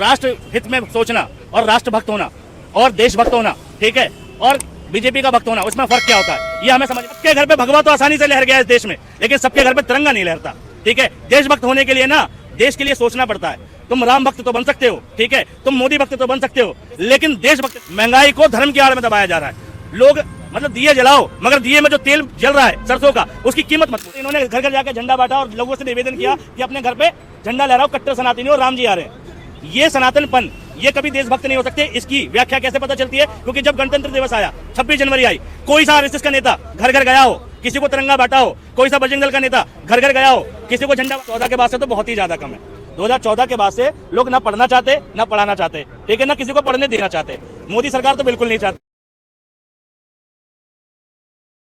राष्ट्र हित में सोचना और राष्ट्रभक्त होना और देशभक्त होना, ठीक है, और बीजेपी का भक्त होना, उसमें फर्क क्या होता है ये हमें समझ। सबके घर पे भगवा तो आसानी से लहर गया इस देश में, लेकिन सबके घर पे तिरंगा नहीं लहरता, ठीक है। देशभक्त होने के लिए ना देश के लिए सोचना पड़ता है। तुम राम भक्त तो बन सकते हो, ठीक है, तुम मोदी भक्त तो बन सकते हो, लेकिन देशभक्त। महंगाई को धर्म की आड़ में दबाया जा रहा है। लोग मतलब दिए जलाओ, मगर दिए में जो तेल जल रहा है सरसों का, उसकी कीमत मत। इन्होंने घर घर जाके झंडा बांटा और लोगों से निवेदन किया कि अपने घर पे झंडा लहराओ, कट्टर सनातनी और राम जी आ रहे हैं। ये सनातनपन, ये कभी देशभक्त नहीं हो सकते। इसकी व्याख्या कैसे पता चलती है? क्योंकि जब गणतंत्र दिवस आया, 26 जनवरी आई, कोई सा आरएसएस का नेता घर घर गया हो, किसी को तिरंगा बांटा हो, कोई सा बजरंग दल का नेता घर घर गया हो, किसी को झंडा। 14 के बाद से तो बहुत ही ज्यादा कम है। 2014 के बाद से लोग ना पढ़ना चाहते, ना पढ़ाना चाहते, ठीक है, ना किसी को पढ़ने देना चाहते। मोदी सरकार तो बिल्कुल नहीं चाहती।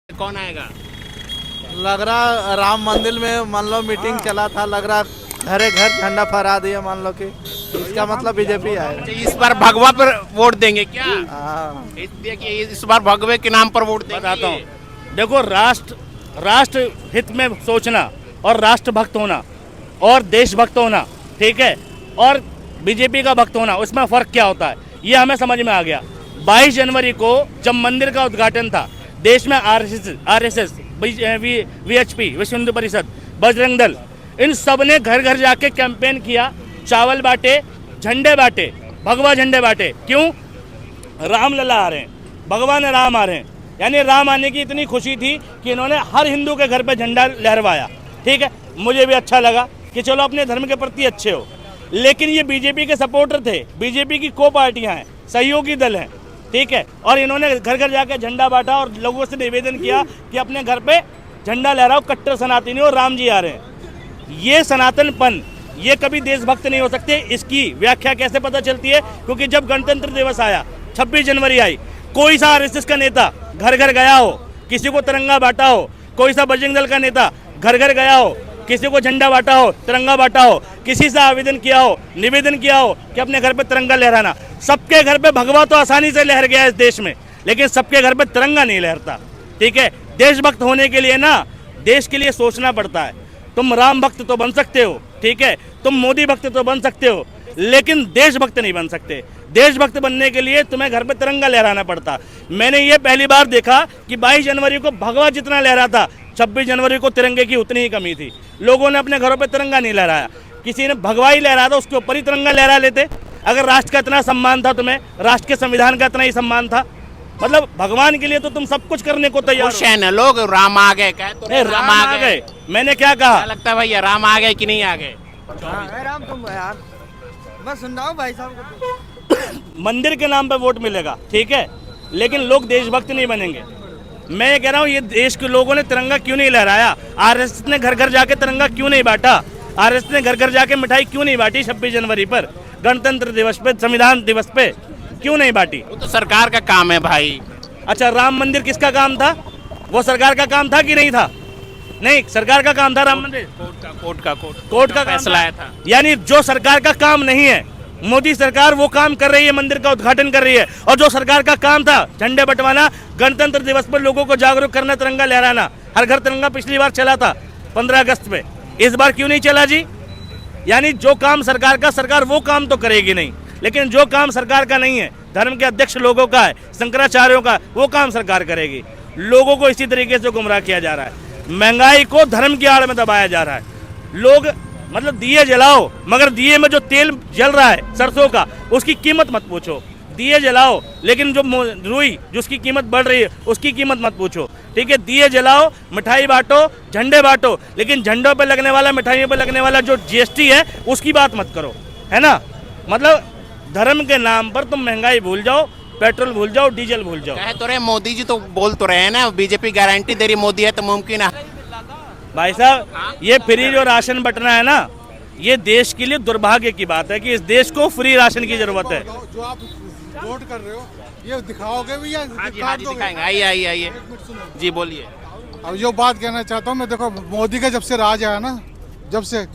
कौन आएगा? लग रहा राम मंदिर में मान लो मीटिंग चला था, लग रहा घरे घर झंडा फहरा दिया, मान लो कि इसका मतलब बीजेपी आएगा। इस बार भगवा पर वोट देंगे क्या? हाँ, इसलिए कि इस बार भगवे के नाम पर वोट देंगे। बताता हूँ, देखो, राष्ट्र हित में सोचना और राष्ट्रभक्त होना और देशभक्त होना, ठीक है, और बीजेपी का भक्त होना, उसमें फर्क क्या होता है ये हमें समझ में आ गया। 22 जनवरी को जब मंदिर का उद्घाटन था, देश में आरएसएस, वीएचपी, विश्व हिंदू परिषद, बजरंग दल, इन सब ने घर घर जाके कैंपेन किया, चावल बांटे, झंडे बांटे, भगवा झंडे बांटे। क्यों? राम लला आ रहे हैं, भगवान राम आ रहे हैं, यानी राम आने की इतनी खुशी थी कि इन्होंने हर हिंदू के घर पे झंडा लहरवाया, ठीक है। मुझे भी अच्छा लगा कि चलो अपने धर्म के प्रति अच्छे हो, लेकिन ये बीजेपी के सपोर्टर थे, बीजेपी की को पार्टियां हैं, सहयोगी दल हैं, ठीक है, और इन्होंने घर घर जाके झंडा बांटा और लोगों से निवेदन किया कि अपने घर पे झंडा लहराओ, कट्टर सनातनी और राम जी आ रहे हैं। ये सनातनपन, ये कभी देशभक्त नहीं हो सकते। इसकी व्याख्या कैसे पता चलती है? क्योंकि जब गणतंत्र दिवस आया, 26 जनवरी आई, कोई सा आरएसएस का नेता घर घर गया हो, किसी को तिरंगा बांटा हो, कोई सा बजरंग दल का नेता घर घर गया हो, किसी को झंडा बांटा हो, तिरंगा बांटा हो, किसी से आवेदन किया हो, निवेदन किया हो कि अपने घर पे तिरंगा लहराना। सबके घर पे भगवा तो आसानी से लहर गया इस देश में, लेकिन सबके घर पे तिरंगा नहीं लहरता, ठीक है। देशभक्त होने के लिए ना देश के लिए सोचना पड़ता है। तुम राम भक्त तो बन सकते हो, ठीक है, तुम मोदी भक्त तो बन सकते हो, लेकिन देशभक्त नहीं बन सकते। देशभक्त बनने के लिए तुम्हें घर पे तिरंगा लहराना पड़ता। मैंने ये पहली बार देखा कि 22 जनवरी को भगवा जितना लहरा था, 26 जनवरी को तिरंगे की उतनी ही कमी थी। लोगों ने अपने घरों पे तिरंगा नहीं लहराया, किसी ने भगवा ही लहराया था, उसके ऊपर ही तिरंगा लहरा लेते। अगर राष्ट्र का इतना सम्मान था तुम्हें, राष्ट्र के संविधान का इतना ही सम्मान था, मतलब भगवान के लिए तो तुम सब कुछ करने को तैयार खुश है ना लोग, राम आ गए, कहे तो राम आ गए। मैंने क्या कहा? क्या लगता है भैया, राम आ गए कि नहीं आ गए? राम तुम यार, मैं सुन रहा हूँ भाई साहब को। मंदिर के नाम पे वोट मिलेगा, ठीक है, लेकिन लोग देशभक्त नहीं बनेंगे। मैं ये कह रहा हूँ, ये देश के लोगों ने तिरंगा क्यों नहीं लहराया? आरएसएस ने घर घर जाके तिरंगा क्यों नहीं बांटा? आरएसएस ने घर घर जाके मिठाई क्यों नहीं बांटी? 26 जनवरी पर, गणतंत्र दिवस पे, संविधान दिवस पे क्यों नहीं बांटी? वो तो सरकार का काम है भाई। अच्छा, राम मंदिर किसका काम था? वो सरकार का काम था कि नहीं था? नहीं, सरकार का काम था राम मंदिर, कोर्ट का फैसला आया था। यानी जो सरकार का काम नहीं है, मोदी सरकार वो काम कर रही है, मंदिर का उद्घाटन कर रही है। और जो सरकार का काम था झंडे बंटवाना, गणतंत्र दिवस पर लोगों को जागरूक करना, तिरंगा लहराना, हर घर तिरंगा पिछली बार चला था 15 अगस्त पे, इस बार क्यों नहीं चला जी? यानी जो काम सरकार का, सरकार वो काम तो करेगी नहीं, लेकिन जो काम सरकार का नहीं है, धर्म के अध्यक्ष लोगों का है, शंकराचार्यों का, वो काम सरकार करेगी। लोगों को इसी तरीके से गुमराह किया जा रहा है। महंगाई को धर्म की आड़ में दबाया जा रहा है। लोग मतलब दिए जलाओ, मगर दिए में जो तेल जल रहा है सरसों का, उसकी कीमत मत पूछो। दिए जलाओ, लेकिन जो रुई जिसकी कीमत बढ़ रही है, उसकी कीमत मत पूछो, ठीक है। दिए जलाओ, मिठाई बांटो, झंडे बांटो, लेकिन झंडों पे लगने वाला, मिठाइयों पे लगने वाला जो जीएसटी है, उसकी बात मत करो, है ना। मतलब धर्म के नाम पर तुम महंगाई भूल जाओ, पेट्रोल भूल जाओ, डीजल भूल जाओ। कहे तो रहे, मोदी जी तो बोल तो रहे हैं ना, बीजेपी गारंटी दे रही मोदी है तो मुमकिन है। भाई साहब, ये फ्री जो राशन बंटना है ना, ये देश के लिए दुर्भाग्य की बात है कि इस देश को फ्री राशन की जरूरत है। जो आप वोट कर रहे हो, ये दिखाओगे भी या हाँ जी दिखाएंगे। आइए जी, बोलिए। अब जो बात कहना चाहता हूँ मैं, देखो मोदी का जब से राज आया ना, जब से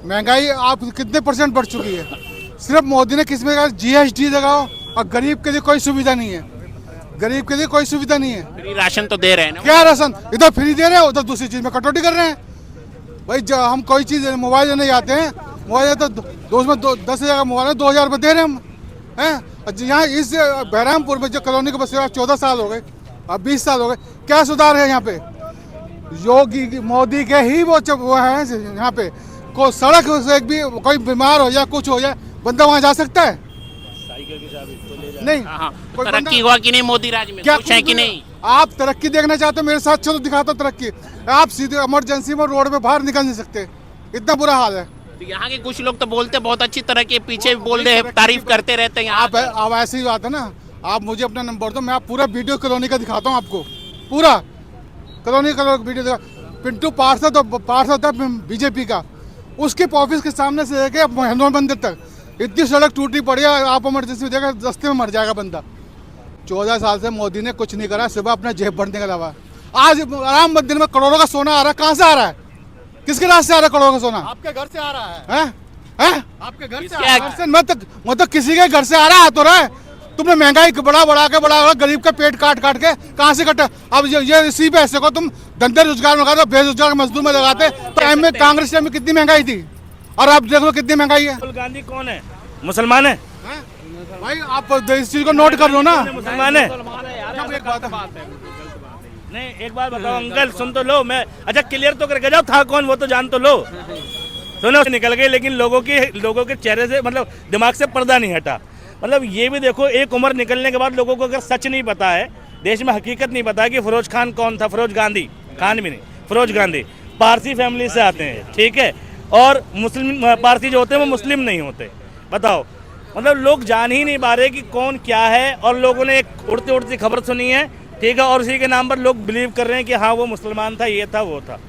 महंगाई आप कितने % बढ़ चुकी है। सिर्फ मोदी ने किस में कहा GST लगाओ, और गरीब के लिए कोई सुविधा नहीं है, गरीब के लिए कोई सुविधा नहीं है। फ्री राशन तो दे रहे हैं ना। क्या राशन? इधर फ्री दे रहे हैं, उधर दूसरी चीज में कटौती कर रहे हैं। भाई जब हम कोई चीज मोबाइल लेने जाते हैं, मोबाइल तो दो उसमें 10,000 का मोबाइल है, 2,000 रुपये दे रहे हम हैं। यहाँ इस बहरामपुर में जो कॉलोनी के बसे 14 साल हो गए, अब 20 साल हो गए, क्या सुधार है यहाँ पे? योगी मोदी के ही वो है यहाँ पे। को सड़क से एक भी कोई बीमार हो जाए, कुछ हो जाए, बंदा वहाँ जा सकता है? नहीं। कोई तरक्की बंदा- हुआ कि नहीं मोदी राज में? क्या कुछ है कि नहीं? आप तरक्की देखना चाहते हो मेरे साथ, चलो दिखाता हूँ तरक्की। आप सीधे इमरजेंसी में रोड पे बाहर निकल नहीं सकते, इतना बुरा हाल है। तो यहाँ के कुछ लोग तो बोलते बहुत अच्छी तरह के, पीछे बोल रहे हैं, तारीफ करते रहते हैं। आप ऐसी ही बात है ना, आप मुझे अपना नंबर दो, मैं आप पूरा वीडियो कॉलोनी का दिखाता हूँ आपको, पूरा कॉलोनी का वीडियो दिखा। पिंटू पार्षद होता है बीजेपी का, उसके ऑफिस के सामने से लेके हनुमान मंदिर तक इतनी सड़क टूटी पड़ी है, आप इमरजेंसी में देखा रास्ते में मर जाएगा बंदा। 14 साल से मोदी ने कुछ नहीं करा, सिर्फ अपना जेब भरने के अलावा। आज राम मंदिर में करोड़ों का सोना आ रहा है, कहाँ से आ रहा है? किसके रास्ते से आ रहा है करोड़ों का सोना? आपके घर से आ रहा है, हैं? आपके घर से किसके आ रहा घर है। मतलब किसी के घर से आ रहा है तो रहा है। तुमने महंगाई बढ़ा गरीब का पेट काट के कहाँ से कटा? अब ये इसी पैसे को तुम धंधे रोजगार में लगाते, बेरोजगार मजदूर में लगाते। तो कांग्रेस टाइम में कितनी महंगाई थी, और अब देख लो कितनी महंगाई है। राहुल गांधी कौन है? मुसलमान है? भाई आप इस चीज को नोट कर लो ना। मुसलमान है? जब एक बात है, नहीं, एक बात बताओ अंकल, सुन तो लो। मैं अच्छा क्लियर तो करके जाओ, था कौन वो तो जान तो लो। सुनो, निकल गए, लेकिन लोगों के चेहरे से, मतलब दिमाग से पर्दा नहीं हटा। मतलब ये भी देखो, एक उम्र निकलने के बाद लोगों को अगर सच नहीं पता है, देश में हकीकत नहीं पता है कि फिरोज खान कौन था, फिरोज गांधी, खान भी नहीं, फिरोज गांधी पारसी फैमिली से आते हैं, ठीक है, और मुस्लिम पारसी जो होते हैं वो मुस्लिम नहीं होते। बताओ, मतलब लोग जान ही नहीं पा रहे कि कौन क्या है, और लोगों ने एक उड़ती उड़ती खबर सुनी है, ठीक है, और उसी के नाम पर लोग बिलीव कर रहे हैं कि हाँ वो मुसलमान था, ये था, वो था।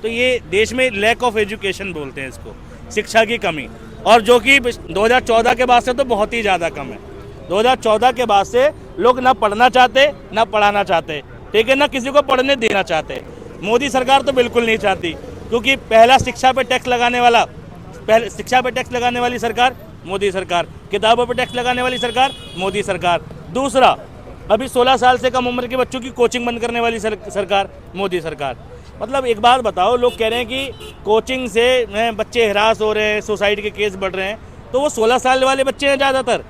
तो ये देश में लैक ऑफ एजुकेशन बोलते हैं इसको, शिक्षा की कमी, और जो कि 2014 के बाद से तो बहुत ही ज़्यादा कम है। 2014 के बाद से लोग ना पढ़ना चाहते, ना पढ़ाना चाहते, ठीक है, ना किसी को पढ़ने देना चाहते। मोदी सरकार तो बिल्कुल नहीं चाहती, क्योंकि पहला शिक्षा पे टैक्स लगाने वाली सरकार मोदी सरकार, किताबों पर टैक्स लगाने वाली सरकार मोदी सरकार। दूसरा, अभी 16 साल से कम उम्र के बच्चों की कोचिंग बंद करने वाली सरकार मोदी सरकार। मतलब एक बात बताओ, लोग कह रहे हैं कि कोचिंग से बच्चे हिरास हो रहे हैं, सुसाइड के केस बढ़ रहे हैं, तो वो 16 साल वाले बच्चे हैं ज़्यादातर,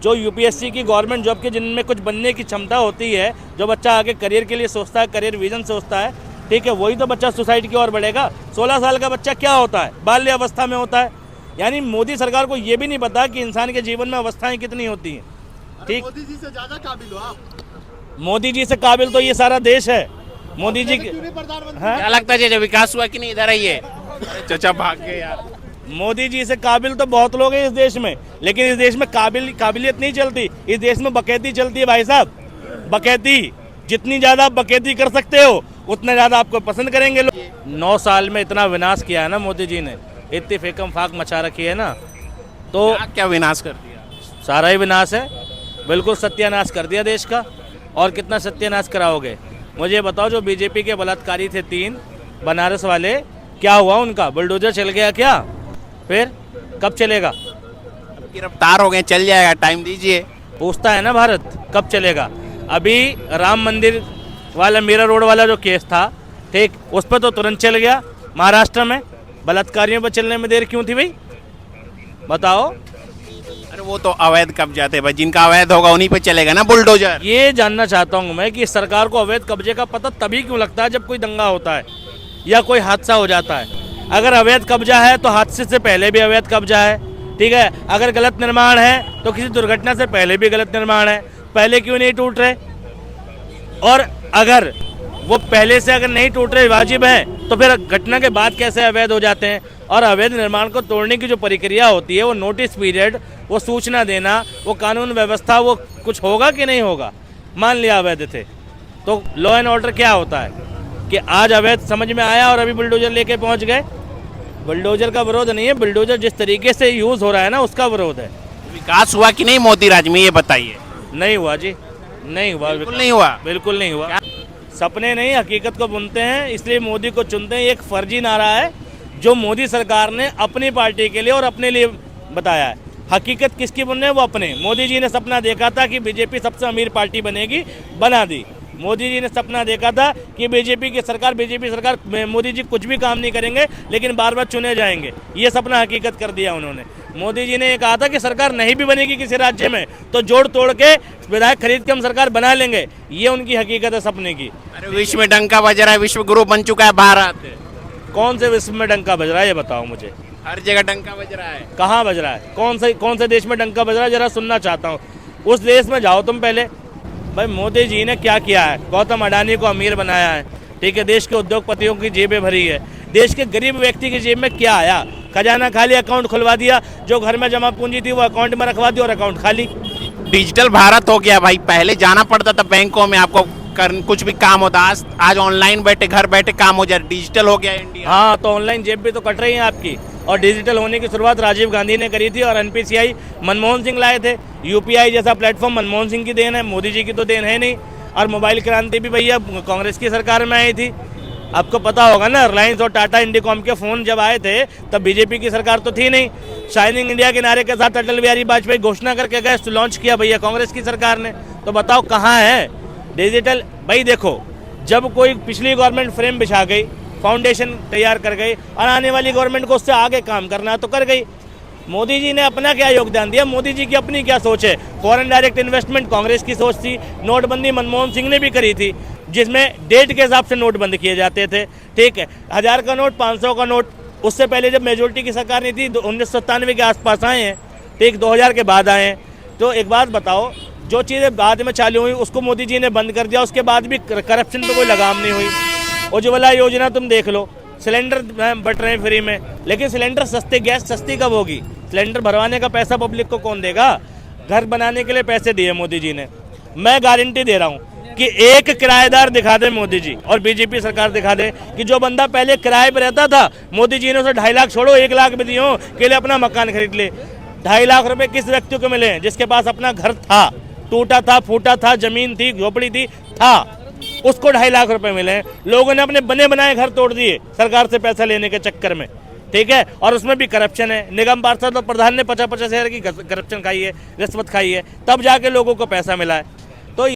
जो यूपीएससी की गवर्नमेंट जॉब के जिनमें कुछ बनने की क्षमता होती है, जो बच्चा आगे करियर के लिए सोचता है, करियर विजन सोचता है, ठीक है, वही तो बच्चा सुसाइड की ओर बढ़ेगा। 16 साल का बच्चा क्या होता है? बाल्य अवस्था में होता है। यानी मोदी सरकार को ये भी नहीं पता कि इंसान के जीवन में अवस्थाएं कितनी होती हैं, ठीक। मोदी जी से ज्यादा काबिल हो आप। मोदी जी से काबिल तो ये सारा देश है। मोदी जी क्या लगता है जब विकास हुआ कि नहीं? इधर आइए, चाचा भाग गए यार। मोदी जी से काबिल तो बहुत लोग हैं इस देश में, लेकिन इस देश में काबिलियत नहीं चलती, इस देश में बकैती चलती है भाई साहब, बकैती। जितनी ज़्यादा आप बकैती कर सकते हो उतना ज़्यादा आपको पसंद करेंगे लोग। 9 साल में इतना विनाश किया है ना मोदी जी ने, इतनी फेकम फाक मचा रखी है ना, तो क्या विनाश कर दिया? सारा ही विनाश है, बिल्कुल सत्यानाश कर दिया देश का। और कितना सत्यानाश कराओगे? मुझे बताओ, जो बीजेपी के बलात्कारी थे 3 बनारस वाले, क्या हुआ उनका? बुलडोजर चल गया क्या? फिर कब चलेगा? गिरफ्तार हो गए, चल जाएगा, टाइम दीजिए। पूछता है ना भारत, कब चलेगा? अभी राम मंदिर वाला, मीरा रोड वाला जो केस था, ठीक, उस पर तो तुरंत चल गया। महाराष्ट्र में बलात्कारियों पर चलने में देर क्यों थी भाई? बताओ। अरे वो तो अवैध कब्जा थे भाई, जिनका अवैध होगा उन्हीं पे चलेगा ना बुलडोजर। ये जानना चाहता हूँ मैं कि सरकार को अवैध कब्जे का पता तभी क्यों लगता है जब कोई दंगा होता है या कोई हादसा हो जाता है। अगर अवैध कब्जा है तो हादसे से पहले भी अवैध कब्जा है, ठीक है। अगर गलत निर्माण है तो किसी दुर्घटना से पहले भी गलत निर्माण है, पहले क्यों नहीं टूट रहे? और अगर वो पहले से अगर नहीं टूट रहे वाजिब है, तो फिर घटना के बाद कैसे अवैध हो जाते हैं? और अवैध निर्माण को तोड़ने की जो प्रक्रिया होती है, वो नोटिस पीरियड, वो सूचना देना, वो कानून व्यवस्था, वो कुछ होगा कि नहीं होगा? मान लिया अवैध थे, तो लॉ एंड ऑर्डर क्या होता है कि आज अवैध समझ में आया और अभी बुलडोजर लेके पहुंच गए। बुलडोजर का विरोध नहीं है, बुलडोजर जिस तरीके से यूज़ हो रहा है ना, उसका विरोध है। विकास हुआ कि नहीं मोदी राज में, ये बताइए। नहीं हुआ जी, नहीं हुआ, बिल्कुल नहीं हुआ। बिल्कुल नहीं हुआ। सपने नहीं, हकीकत को बुनते हैं, इसलिए मोदी को चुनते हैं। एक फर्जी नारा है जो मोदी सरकार ने अपनी पार्टी के लिए और अपने लिए बताया है। हकीकत किसकी बुन रहे हैं? वो अपने। मोदी जी ने सपना देखा था कि बीजेपी सबसे अमीर पार्टी बनेगी, बना दी। मोदी जी ने सपना देखा था कि बीजेपी सरकार मोदी जी कुछ भी काम नहीं करेंगे लेकिन बार बार चुने जाएंगे। ये सपना हकीकत कर दिया उन्होंने। मोदी जी ने ये कहा था कि सरकार नहीं भी बनेगी किसी राज्य में तो जोड़ तोड़ के विधायक खरीद के हम सरकार बना लेंगे। ये उनकी हकीकत है सपने की। अरे विश्व में डंका बज रहा है, विश्व गुरु बन चुका है भारत। कौन से विश्व में डंका बज रहा है ये बताओ मुझे। हर जगह डंका बज रहा है। कहाँ बज रहा है? कौन से देश में डंका बज रहा है? जरा सुनना चाहता हूँ। उस देश में जाओ तुम पहले। भाई मोदी जी ने क्या किया है? गौतम अडानी को अमीर बनाया है, ठीक है। देश के उद्योगपतियों की जेबें भरी है। देश के गरीब व्यक्ति की जेब में क्या आया? खजाना खाली, अकाउंट खुलवा दिया, जो घर में जमा पूंजी थी वो अकाउंट में रखवा दी और अकाउंट खाली। डिजिटल भारत हो गया भाई। पहले जाना पड़ता था बैंकों में, आपको कुछ भी काम होता। आज ऑनलाइन बैठे घर बैठे काम हो जाए। डिजिटल हो गया इंडिया। हाँ, तो ऑनलाइन जेब भी तो कट रही है आपकी। और डिजिटल होने की शुरुआत राजीव गांधी ने करी थी और एनपीसीआई मनमोहन सिंह लाए थे। यूपीआई जैसा प्लेटफॉर्म मनमोहन सिंह की देन है, मोदी जी की तो देन है नहीं। और मोबाइल क्रांति भी भैया कांग्रेस की सरकार में आई थी। आपको पता होगा ना, रिलायंस और टाटा इंडिकॉम के फ़ोन जब आए थे तब बीजेपी की सरकार तो थी नहीं। शाइनिंग इंडिया के नारे के साथ अटल बिहारी वाजपेयी घोषणा करके गए, लॉन्च किया भैया कांग्रेस की सरकार ने। तो बताओ कहाँ है डिजिटल? भाई देखो, जब कोई पिछली गवर्नमेंट फ्रेम बिछा गई, फाउंडेशन तैयार कर गई और आने वाली गवर्नमेंट को उससे आगे काम करना तो कर गई। मोदी जी ने अपना क्या योगदान दिया? मोदी जी की अपनी क्या सोच है? फॉरेन डायरेक्ट इन्वेस्टमेंट कांग्रेस की सोच थी। नोटबंदी मनमोहन सिंह ने भी करी थी, जिसमें डेट के हिसाब से नोट बंद किए जाते थे, ठीक है। 1000 का नोट, 500 का नोट। उससे पहले जब मेजोरिटी की सरकार नहीं थी, 1997 के आसपास आए हैं, ठीक, 2000 के बाद आए हैं। तो एक बात बताओ, जो चीज़ें बाद में चालू हुई उसको मोदी जी ने बंद कर दिया। उसके बाद भी करप्शन पे कोई लगाम नहीं हुई। उज्ज्वला योजना तुम देख लो, सिलेंडर बट रहे हैं फ्री में, लेकिन सिलेंडर सस्ते, गैस सस्ती कब होगी? सिलेंडर भरवाने का पैसा पब्लिक को कौन देगा? घर बनाने के लिए पैसे दिए मोदी जी ने। मैं गारंटी दे रहा हूँ कि एक किराएदार दिखा दे मोदी जी और बीजेपी सरकार दिखा दे कि जो बंदा पहले किराए पर रहता था, मोदी जी ने उसे 2.5 लाख छोड़ो 1 लाख भी दिए के लिए अपना मकान खरीद ले। 2.5 लाख रुपए किस व्यक्ति को मिले? जिसके पास अपना घर था, टूटा था, फूटा था, जमीन थी, झोपड़ी थी, था, उसको 2.5 लाख रुपए मिले। लोगों ने अपने बने बनाए घर तोड़ दिए सरकार से पैसा लेने के चक्कर में, ठीक है। और उसमें भी करप्शन है। निगम पार्षद और प्रधान ने 50-50 हज़ार की करप्शन खाई है, रिश्वत खाई है, तब जाके लोगों को पैसा मिला है।